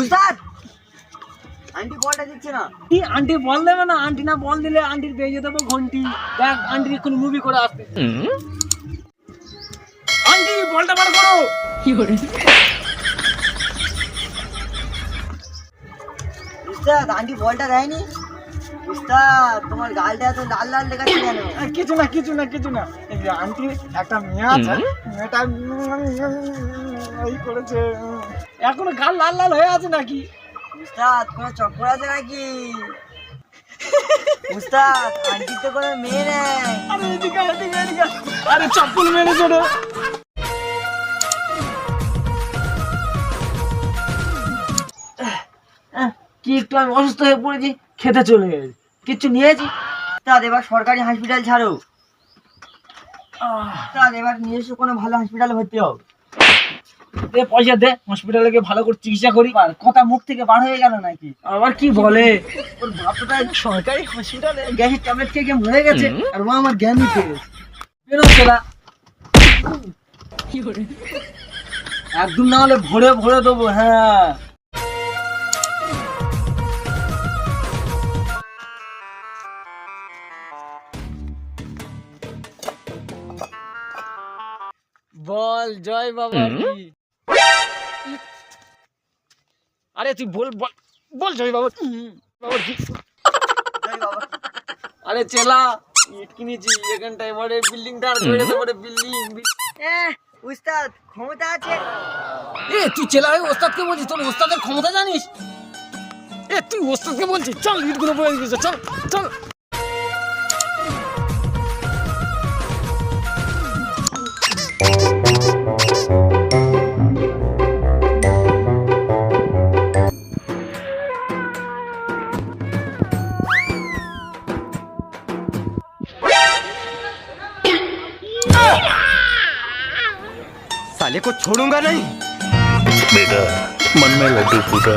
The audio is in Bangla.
উস্তাদ আন্টি বলটা দিচ্ছে না। কি আন্টি বল দেবে না? আন্টি না বল দিলে আন্টির বেজে দেবো ঘন্টি। দেখ আন্টির এখন মুভি করে আসতে। আন্টি বলটা বার করো। উস্তাদ আন্টি বলটা দেয়নি। উস্তাদ তোমার গালটা এত লাল লাল দেখাচ্ছে কেন? কিছু না কিছু না কিছু না। এই যে আন্টি একটা মেয়ে আছে, মেয়েটা এই করেছে, এখনো গাল লাল লাল হয়ে আছে নাকি? উস্তাদ কোনো চক্কর আছে নাকি? উস্তাদ আন্টি তো কোনো মেয়ে নেই। আরে এদিকে এদিকে এদিকে। আরে চপ্পল মেরেছো রে। কি একটু আমি অসুস্থ হয়ে পড়েছি, খেতে চলে গেছি, কিচ্ছু নিয়েছি। উস্তাদ এবার সরকারি হসপিটাল ছাড়ো। উস্তাদ এবার নিয়ে এসে কোনো ভালো হসপিটালে ভর্তি হও। দে পয়সা দে, হসপিটালে গিয়ে ভালো করে চিকিৎসা করি। কথা মুখ থেকে বার হয়ে গেল নাকি? আবার কি বলে, ওর বাপটা সরকারি হসপিটালে গ্যাসের ট্যাবলেট খেয়ে খেয়ে মরে গেছে, আর ও আমার জ্ঞান দিতে গেছে। বেরোচ্ছে না একদম, না হলে ভরে ভরে দেবো। হ্যাঁ বল জয় বাবা কি? আরে তুই বল বল বল জয় বাবা বাবা কি? জয় বাবা। আরে চেলা ইট কিনেছি এখানটা, এবারে বিল্ডিংটা আর ছেড়ে দেবো রে। বিল্ডিং উস্তাদ ক্ষমতা আছে। এ তুই চেলা হয়ে ওস্তাদকে বলছিস? তোর ওস্তাদের ক্ষমতা জানিস? এ তুই ওস্তাদকে বলছিস? চল ইটগুলো বয়ে দিয়েছে, চল চল। साले को छोड़ूंगा नहीं। बेटा मन में लड्डू फूटा